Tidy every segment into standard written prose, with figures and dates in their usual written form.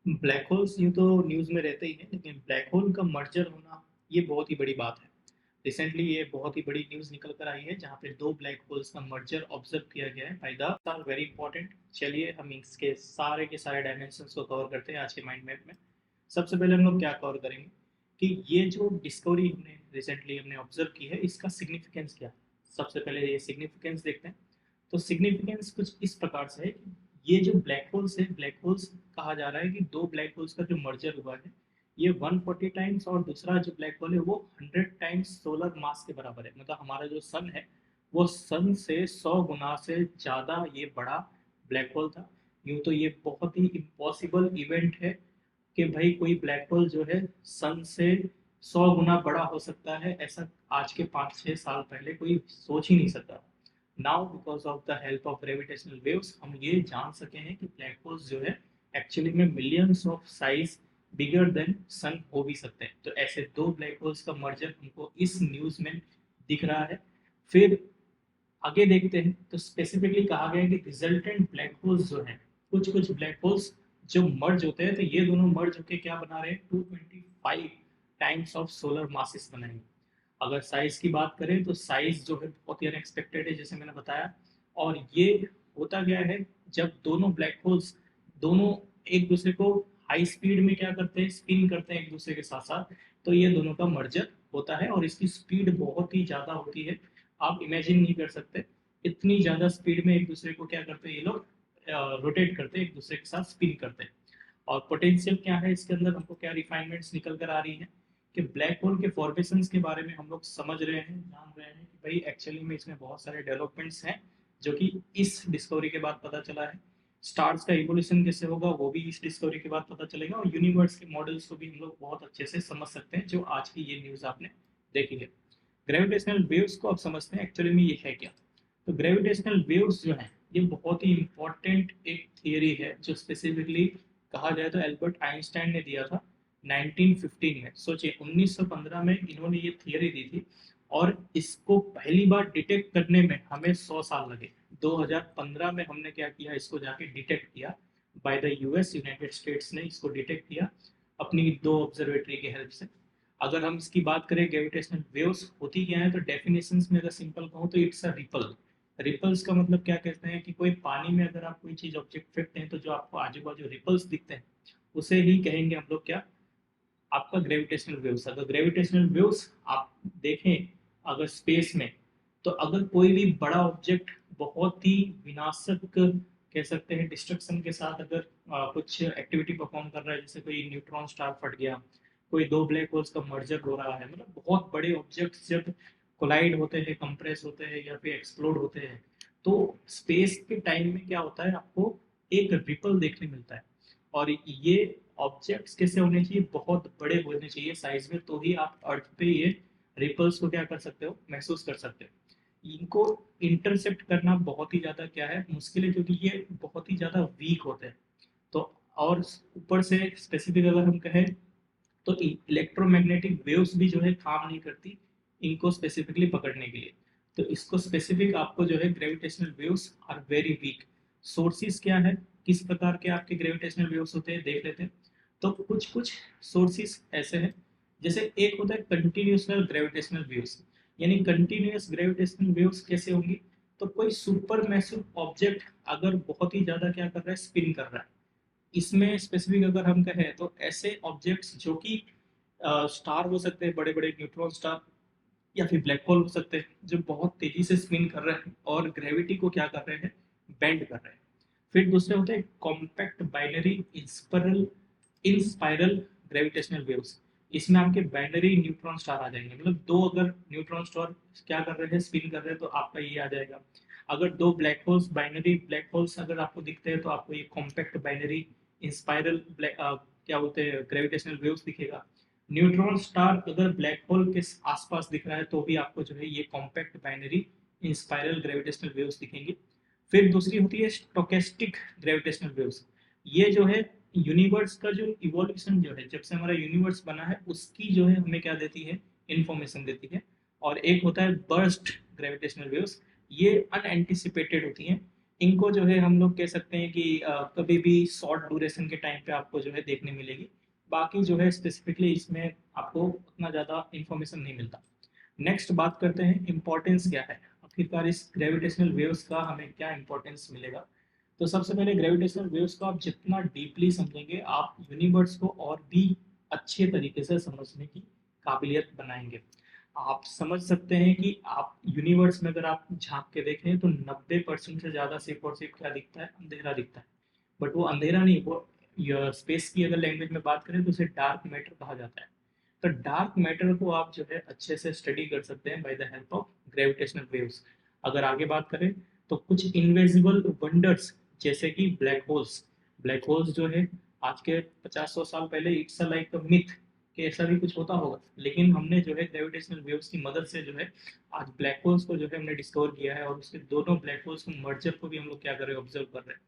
Black holes यूँ तो news में रहते ही हैं, लेकिन ब्लैक होल का मर्जर होना ये बहुत ही बड़ी बात है। रिसेंटली ये बहुत ही बड़ी न्यूज़ निकल कर आई है जहाँ पे 2 ब्लैक होल्स का मर्जर ऑब्जर्व किया गया है by the are very important. चलिए हम इसके सारे के सारे डायमेंशंस को कवर करते हैं आज के माइंड मैप में। सबसे पहले हम लोग क्या कवर करेंगे कि ये जो डिस्कवरी हमने रिसेंटली हमने ऑब्जर्व की है इसका सिग्निफिकेंस क्या है। सबसे पहले ये सिग्निफिकेंस देखते हैं। तो सिग्निफिकेंस कुछ इस प्रकार से है कि ये जो ब्लैक होल्स है, ब्लैक होल्स कहा जा रहा है कि दो ब्लैक होल्स का जो मर्जर हुआ है ये 140 टाइम्स और दूसरा जो ब्लैक होल है वो 100 टाइम्स सोलर मास के बराबर है। मतलब हमारा जो सन है वो सन से 100 गुना से ज़्यादा ये बड़ा ब्लैक होल था। यूँ तो ये बहुत ही इम्पॉसिबल इवेंट है कि भाई कोई ब्लैक होल जो है सन से 100 गुना बड़ा हो सकता है, ऐसा आज के 5-6 साल पहले कोई सोच ही नहीं सकता। Now because of the help of gravitational waves हम ये जान सके हैं कि ब्लैक होल्स जो है एक्चुअली में millions of size bigger than sun हो भी सकते हैं। तो ऐसे दो ब्लैक होल्स का मर्जर हमको इस न्यूज में दिख रहा है। फिर आगे देखते हैं तो स्पेसिफिकली कहा गया है कि रिजल्टेंट ब्लैक होल्स जो हैं, कुछ कुछ ब्लैक होल्स जो मर्ज होते हैं तो ये दोनों मर्ज होके क्या बना रहे हैं, 225 टाइम्स ऑफ सोलर मासेस बनाएंगे। अगर साइज की बात करें तो साइज जो है बहुत ही अनएक्सपेक्टेड है जैसे मैंने बताया। और ये होता गया है जब दोनों ब्लैक होल्स दोनों एक दूसरे को हाई स्पीड में क्या करते हैं, स्पिन करते हैं एक दूसरे के साथ साथ। तो ये दोनों का मर्जर होता है और इसकी स्पीड बहुत ही ज़्यादा होती है। आप इमेजिन नहीं कर सकते इतनी ज़्यादा स्पीड में एक दूसरे को क्या करते हैं ये लोग, रोटेट करते हैं एक दूसरे के साथ स्पिन करते हैं। और पोटेंशियल क्या है इसके अंदर, हमको क्या रिफाइनमेंट्स निकल कर आ रही है कि ब्लैक होल के फॉर्मेशंस के बारे में हम लोग समझ रहे हैं, जान रहे हैं कि भाई एक्चुअली में इसमें बहुत सारे डेवलपमेंट्स हैं जो कि इस डिस्कवरी के बाद पता चला है। स्टार्स का इवोल्यूशन कैसे होगा वो भी इस डिस्कवरी के बाद पता चलेगा और यूनिवर्स के मॉडल्स को भी हम लोग बहुत अच्छे से समझ सकते हैं जो आज की ये न्यूज़ आपने देखी है। ग्रेविटेशनल वेव्स को आप समझते हैं एक्चुअली में ये है क्या। तो ग्रेविटेशनल वेव्स जो हैं ये बहुत ही इंपॉर्टेंट एक थियरी है जो स्पेसिफिकली कहा जाए तो एल्बर्ट आइंस्टाइन ने दिया था 1915 में। सोचिए 1915 में इन्होंने ये थियरी दी थी और इसको पहली बार डिटेक्ट करने में हमें 100 साल लगे। 2015 में हमने क्या किया, इसको जाके डिटेक्ट किया by the US, United states ने इसको डिटेक्ट किया अपनी दो ऑब्जर्वेटरी की हेल्प से। अगर हम इसकी बात करें ग्रेविटेशनल वेव्स होती क्या है तो डेफिनेशन में अगर सिंपल कहूँ तो इट्स अ रिपल। रिपल्स का मतलब क्या कहते हैं कि कोई पानी में अगर आप कोई चीज ऑब्जेक्ट फेंकते हैं तो जो आपको आजू बाजू रिपल्स दिखते हैं उसे ही कहेंगे हम लोग क्या, आपका ग्रेविटेशनल वेव्स। अगर ग्रेविटेशनल वेव्स आप देखें अगर स्पेस में, तो अगर कोई भी बड़ा ऑब्जेक्ट बहुत ही विनाशक कह सकते हैं डिस्ट्रक्शन के साथ अगर कुछ एक्टिविटी परफॉर्म कर रहा है, जैसे कोई न्यूट्रॉन स्टार फट गया, कोई दो ब्लैक होल्स का मर्जर हो रहा है, मतलब बहुत बड़े ऑब्जेक्ट्स जब कोलाइड होते हैं, कंप्रेस होते हैं या फिर एक्सप्लोड होते हैं, तो स्पेस के टाइम में क्या होता है, आपको एक रिपल देखने मिलता है। और ये ऑब्जेक्ट्स कैसे होने चाहिए, बहुत बड़े होने चाहिए साइज में, तो ही आप अर्थ पे ये रिपल्स को क्या कर सकते हो, महसूस कर सकते हो। इनको इंटरसेप्ट करना बहुत ही ज़्यादा क्या है, मुश्किल है, क्योंकि ये बहुत ही ज़्यादा वीक होते हैं। तो और ऊपर से स्पेसिफिक अगर हम कहें तो इलेक्ट्रोमैग्नेटिक वेव्स भी जो है काम नहीं करती इनको स्पेसिफिकली पकड़ने के लिए। तो इसको स्पेसिफिक आपको जो है gravitational waves are very weak. Sources क्या है, किस प्रकार के आपके ग्रेविटेशनल वेव्स होते हैं देख लेते हैं। तो कुछ कुछ सोर्सेज ऐसे हैं, जैसे एक होता है कंटिन्यूसनल ग्रेविटेशनल वेव्स। यानी कंटिन्यूस ग्रेविटेशनल वेव्स कैसे होंगी, तो कोई सुपर मैसिव ऑब्जेक्ट अगर बहुत ही ज्यादा क्या कर रहा है, स्पिन कर रहा है। इसमें स्पेसिफिक अगर हम कहें तो ऐसे ऑब्जेक्ट्स जो कि स्टार हो सकते हैं, बड़े बड़े न्यूट्रॉन स्टार या फिर ब्लैक होल हो सकते हैं, जो बहुत तेजी से स्पिन कर रहे हैं और ग्रेविटी को क्या कर रहे हैं, बेंड कर रहे हैं। फिर दूसरे होते हैं कॉम्पैक्ट बाइनरी इंस्पायरल इनस्पायरल ग्रेविटेशनल वेव्स। इसमें आपके बाइनरी न्यूट्रॉन स्टार आ जाएंगे, मतलब दो अगर न्यूट्रॉन स्टार क्या कर रहे हैं, स्पिन कर रहे हैं, तो आपका ये आ जाएगा। अगर दो black holes, binary black holes अगर आपको दिखते हैं तो आपको ये कॉम्पैक्ट बाइनरी इंस्पायरल क्या बोलते हैं ग्रेविटेशनल वेव्स दिखेगा। न्यूट्रॉन स्टार अगर ब्लैक होल के आसपास दिख रहा है तो भी आपको जो है ये कॉम्पैक्ट बाइनरी इंस्पायरल ग्रेविटेशनल वेव्स दिखेंगी। फिर दूसरी होती है स्टोकेस्टिक ग्रेविटेशनल वेव्स। ये जो है यूनिवर्स का जो इवोल्यूशन जो है, जब से हमारा यूनिवर्स बना है उसकी जो है हमें क्या देती है, इंफॉर्मेशन देती है। और एक होता है बर्स्ट ग्रेविटेशनल वेव्स। ये अनएंटिसिपेटेड होती हैं, इनको जो है हम लोग कह सकते हैं कि कभी भी शॉर्ट ड्यूरेशन के टाइम पे आपको जो है देखने मिलेगी। बाकी जो है स्पेसिफिकली इसमें आपको उतना ज़्यादा इंफॉर्मेशन नहीं मिलता। नेक्स्ट बात करते हैं इम्पोर्टेंस क्या है, आखिरकार इस ग्रेविटेशनल वेव्स का हमें क्या इम्पोर्टेंस मिलेगा। तो सबसे पहले ग्रेविटेशनल वेव्स को आप जितना डीपली समझेंगे आप यूनिवर्स को और भी अच्छे तरीके से समझने की काबिलियत बनाएंगे। आप समझ सकते हैं कि आप यूनिवर्स में अगर आप झांक के देखें तो 90% से ज़्यादा सिर्फ और सिर्फ क्या दिखता है, अंधेरा दिखता है। बट वो अंधेरा नहीं, वो स्पेस की अगर लैंग्वेज में बात करें तो उसे डार्क मैटर कहा जाता है। तो डार्क मैटर को आप जो है अच्छे से स्टडी कर सकते हैं by the help of gravitational waves. अगर आगे बात करें तो कुछ इनविजिबल वंडर्स जैसे कि ब्लैक होल्स। ब्लैक होल्स जो है आज के 50-100 साल पहले इट्स लाइक मिथ कि ऐसा भी कुछ होता होगा, लेकिन हमने जो है ग्रेविटेशनल वेव्स की मदद से जो है आज ब्लैक होल्स को जो है हमने डिस्कवर किया है, और उसके दोनों ब्लैक होल्स के मर्जर को भी हम लोग क्या कर रहे हैं, ऑब्जर्व कर रहे हैं।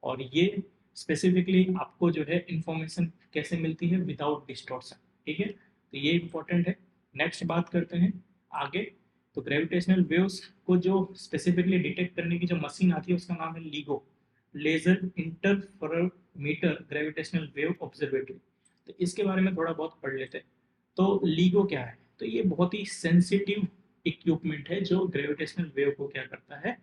और ये स्पेसिफिकली आपको जो है इंफॉर्मेशन कैसे मिलती है, विदाउट डिस्टॉर्शन। ठीक है, तो ये इंपॉर्टेंट है। नेक्स्ट बात करते हैं आगे। तो ग्रेविटेशनल वेव्स को जो स्पेसिफिकली डिटेक्ट करने की जो मशीन आती है उसका नाम है LIGO, laser interferometer gravitational wave observatory. तो इसके बारे में थोड़ा बहुत पढ़ लेते हैं। तो लीगो क्या है, तो ये बहुत ही सेंसिटिव इक्विपमेंट है जो ग्रेविटेशनल वेव को क्या करता है,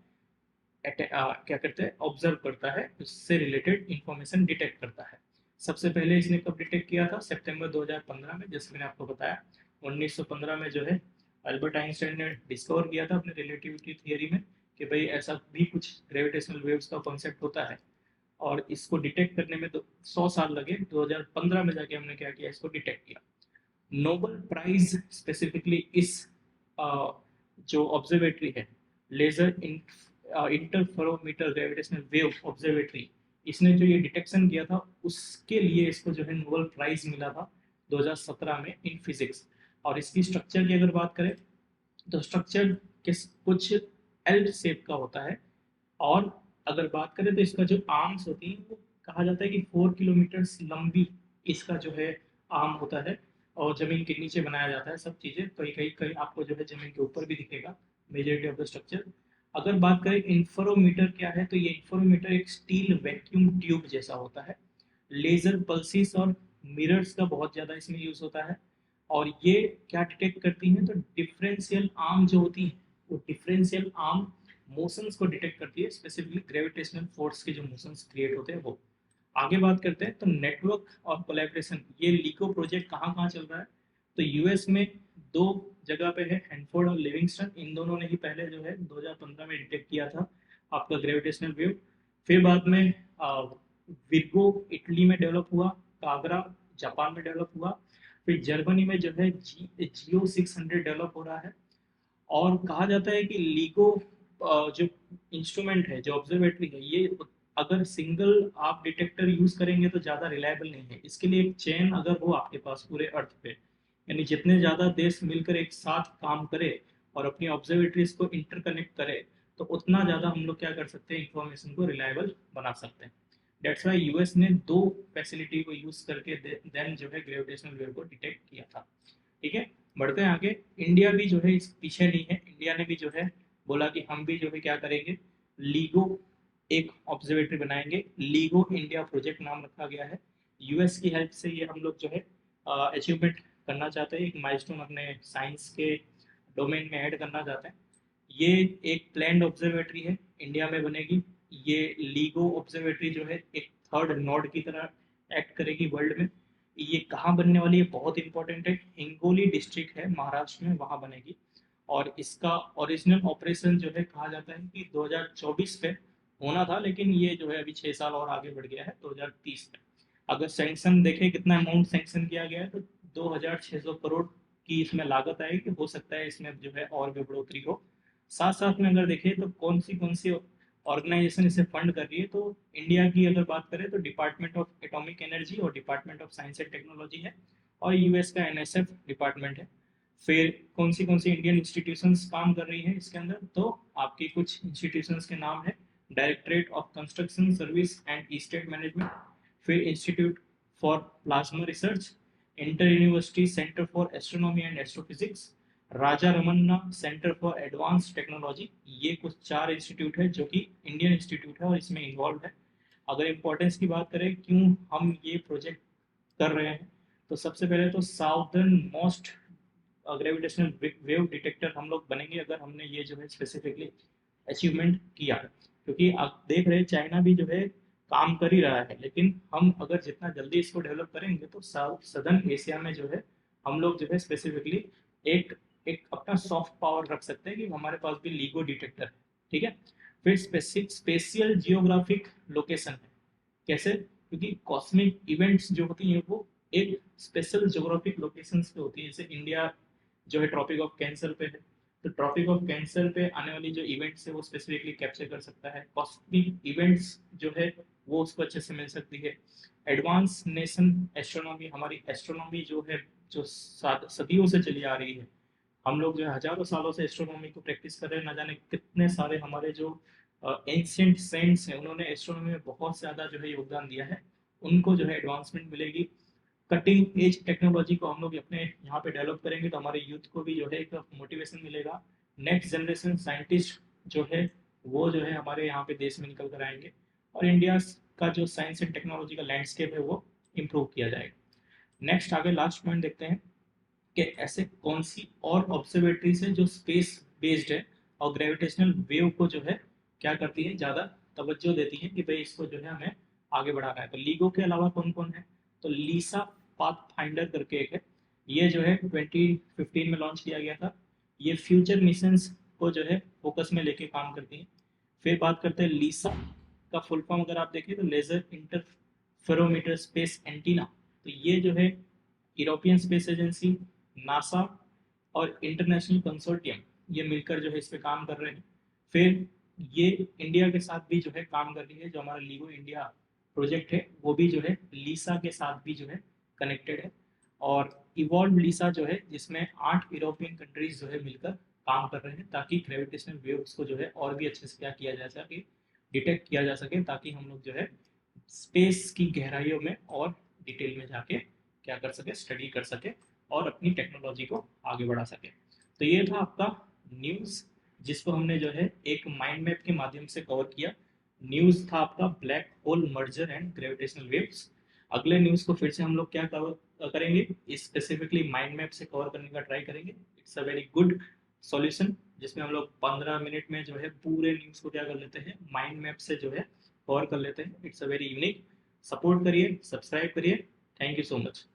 क्या करता है, ऑब्जर्व करता है, उससे रिलेटेड इंफॉर्मेशन डिटेक्ट करता है। सबसे पहले इसने कब डिटेक्ट किया था, सितंबर 2015 में, जैसे मैंने आपको बताया। 1915 में जो है अल्बर्ट आइंस्टाइन ने डिस्कवर किया था अपने रिलेटिविटी थियरी में कि भाई ऐसा भी कुछ ग्रेविटेशनल वेव्स का कॉन्सेप्ट होता है। और इसको डिटेक्ट करने में तो 100 साल लगे, 2015 में जाके हमने क्या किया, इसको डिटेक्ट किया। नोबेल प्राइज स्पेसिफिकली इस जो ऑब्जर्वेटरी है, laser interferometer gravitational wave observatory, इसने जो ये डिटेक्शन किया था उसके लिए इसको जो है नोबेल प्राइज मिला था 2017 में इन फिजिक्स। और इसकी स्ट्रक्चर की अगर बात करें तो स्ट्रक्चर किस कुछ एल शेप का होता है। और अगर बात करें तो इसका जो आर्म्स होती है वो कहा जाता है कि 4 किलोमीटर लंबी इसका जो है आर्म होता है। और जमीन के नीचे बनाया जाता है सब चीजें, कहीं कहीं कहीं आपको जो है जमीन के ऊपर भी दिखेगा मेजोरिटी ऑफ द स्ट्रक्चर। अगर बात करें इंफ्रोमीटर क्या है, तो ये इंफ्रोमीटर एक स्टील वैक्यूम ट्यूब जैसा होता है। लेजर पल्सिस और मिरर्स का बहुत ज़्यादा इसमें यूज़ होता है। और ये क्या डिटेक्ट करती हैं, तो डिफरेंशियल आर्म जो होती है वो डिफरेंशियल आर्म मोशंस को डिटेक्ट करती है, स्पेसिफिकली ग्रेविटेशनल फोर्स के जो मोशंस क्रिएट होते हैं वो। आगे बात करते हैं तो नेटवर्क और कोलैबोरेशन, ये लिको प्रोजेक्ट कहाँ कहाँ चल रहा है। तो यूएस में दो जगह पे है, हैंडफोर्ड और लिविंगस्टन, इन दोनों ने ही पहले जो है 2015 में डिटेक्ट किया था आपका ग्रेविटेशनल वेव। फिर बाद में विर्गो इटली में डेवलप हुआ, कागरा जापान में डेवलप हुआ। फिर जर्मनी में जो है जियो 600 डेवलप हो रहा है। और कहा जाता है कि लिगो जो इंस्ट्रूमेंट है, जो ऑब्जर्वेटरी है, ये अगर सिंगल आप डिटेक्टर यूज करेंगे तो ज़्यादा रिलायबल नहीं है। इसके लिए एक चेन अगर हो आपके पास पूरे अर्थ पे, यानी जितने ज़्यादा देश मिलकर एक साथ काम करे और अपनी ऑब्जर्वेटरीज को इंटरकनेक्ट करे, तो उतना ज़्यादा हम लोग क्या कर सकते हैं, इंफॉर्मेशन को रिलायबल बना सकते हैं। डेट्स वाई यूएस ने दो फैसिलिटी को यूज करके देन जो है ग्रेविटेशनल वेव को डिटेक्ट किया था। ठीक है, बढ़ते हैं आगे। इंडिया भी जो है इस पीछे नहीं है, इंडिया ने भी जो है बोला कि हम भी जो है क्या करेंगे, लीगो एक ऑब्जर्वेटरी बनाएंगे। लीगो इंडिया प्रोजेक्ट नाम रखा गया है। यूएस की हेल्प से ये हम लोग जो है अचीवमेंट करना चाहते हैं, एक माइलस्टोन अपने साइंस के डोमेन में ऐड करना चाहते हैं। ये एक प्लैंड ऑब्जर्वेटरी है, इंडिया में बनेगी। ये लीगो ऑब्जर्वेटरी जो है एक थर्ड नोड की तरह एक्ट करेगी वर्ल्ड में। ये कहाँ बनने वाली है, बहुत इंपॉर्टेंट है, हिंगोली डिस्ट्रिक्ट है महाराष्ट्र में, वहाँ बनेगी। और इसका ओरिजिनल ऑपरेशन जो है कहा जाता है कि 2024 पे होना था, लेकिन ये जो है अभी 6 साल और आगे बढ़ गया है 2030 में। अगर सैंक्शन देखें कितना अमाउंट सैंक्शन किया गया है, तो 2600 करोड़ की इसमें लागत आएगी। हो सकता है इसमें जो है और भी बढ़ोतरी हो। साथ साथ में अगर देखें तो कौन सी ऑर्गेनाइजेशन इसे फंड कर रही है, तो इंडिया की अगर बात करें तो डिपार्टमेंट ऑफ एटॉमिक एनर्जी और department of science and technology है। और यूएस का एनएसएफ डिपार्टमेंट है। फिर कौन सी इंडियन इंस्टीट्यूशंस काम कर रही हैं इसके अंदर, तो आपकी कुछ इंस्टीट्यूशंस के नाम है, directorate of construction service and state management, फिर institute for plasma research, inter university centre for astronomy and astrophysics, Raja Ramanna centre for advance technology, ये कुछ 4 इंस्टीट्यूट है जो कि इंडियन इंस्टीट्यूट है और इसमें इन्वॉल्व है। अगर इम्पोर्टेंस की बात करें क्यों हम ये प्रोजेक्ट कर रहे हैं, तो सबसे पहले तो southern most gravitational wave detector हम लोग बनेंगे अगर हमने ये जो है स्पेसिफिकली अचीवमेंट किया। क्योंकि आप देख रहे हैं चाइना भी जो है काम कर ही रहा है, लेकिन हम अगर जितना जल्दी इसको डेवलप करेंगे तो साउथ सदर्न एशिया में जो है हम लोग जो है स्पेसिफिकली एक एक अपना सॉफ्ट पावर रख सकते हैं कि हमारे पास भी लीगो डिटेक्टर है। ठीक है। फिर स्पेसियल जियोग्राफिक लोकेशन है। कैसे? क्योंकि कॉस्मिक इवेंट्स जो होती हैं वो एक स्पेशल ज्योग्राफिक लोकेशंस पे होती है। जैसे इंडिया जो है ट्रॉपिक ऑफ कैंसर पे है, तो ट्रॉपिक ऑफ कैंसर पे आने वाली जो इवेंट्स है वो स्पेसिफिकली कैप्चर कर सकता है। कॉस्मिक इवेंट्स जो है वो उसको अच्छे से मिल सकती है। एडवांस नेशन एस्ट्रोनॉमी, हमारी एस्ट्रोनॉमी जो है जो सदियों से चली आ रही है, हम लोग जो है हजारों सालों से एस्ट्रोनॉमी को प्रैक्टिस कर रहे हैं। ना जाने कितने सारे हमारे जो एंशियंट सेंट्स हैं उन्होंने एस्ट्रोनॉमी में बहुत ज़्यादा जो है योगदान दिया है, उनको जो है एडवांसमेंट मिलेगी। कटिंग एज टेक्नोलॉजी को हम लोग अपने यहाँ पे डेवलप करेंगे तो हमारे यूथ को भी जो है एक मोटिवेशन मिलेगा। नेक्स्ट जनरेशन साइंटिस्ट जो है वो जो है हमारे यहाँ पे देश में निकल कर आएंगे और इंडिया का जो साइंस एंड टेक्नोलॉजी का लैंडस्केप है वो इम्प्रूव किया जाएगा। नेक्स्ट आगे लास्ट पॉइंट देखते हैं कि ऐसे कौन सी और ऑब्जर्वेटरीज है जो स्पेस बेस्ड है और ग्रेविटेशनल वेव को जो है क्या करती है, ज़्यादा तवज्जो देती है कि भाई इसको जो है हमें आगे बढ़ाना है। तो लीगो के अलावा कौन कौन है, तो लीसा पाथ फाइंडर करके एक है, ये जो है 2015 में लॉन्च किया गया था। ये फ्यूचर मिशंस को जो है फोकस में लेके काम करती है। फिर बात करते हैं लीसा का फुल फॉर्म अगर आप देखें तो लेजर इंटरफेरोमीटर स्पेस एंटीना। तो ये जो है यूरोपियन स्पेस एजेंसी, नासा और इंटरनेशनल कंसोर्टियम ये मिलकर जो है इस पे काम कर रहे हैं। फिर ये इंडिया के साथ भी जो है काम कर रही है। जो हमारा लीगो इंडिया प्रोजेक्ट है वो भी जो है लीसा के साथ भी जो है कनेक्टेड है। और इवॉल्व लीसा जो है जिसमें 8 यूरोपियन कंट्रीज जो है मिलकर काम कर रहे हैं ताकि ग्रेविटेशनल वेव्स को जो है और भी अच्छे से क्या किया जा सके, डिटेक्ट किया जा सके, ताकि हम लोग जो है स्पेस की गहराइयों में और डिटेल में जाके क्या कर सके, स्टडी कर सके और अपनी टेक्नोलॉजी को आगे बढ़ा सके। तो ये था आपका न्यूज़ जिसको हमने जो है एक माइंड मैप के माध्यम से कवर किया। न्यूज़ था आपका black hole merger and gravitational waves. अगले न्यूज़ को फिर से हम लोग क्या कवर करेंगे, स्पेसिफिकली माइंड मैप से कवर करने का ट्राई करेंगे। It's a very good solution जिसमें हम लोग 15 मिनट में जो है पूरे न्यूज़ को क्या कर लेते हैं, माइंड मैप से जो है कवर कर लेते हैं। It's a very unique. Support करिए, सब्सक्राइब करिए। Thank you so much.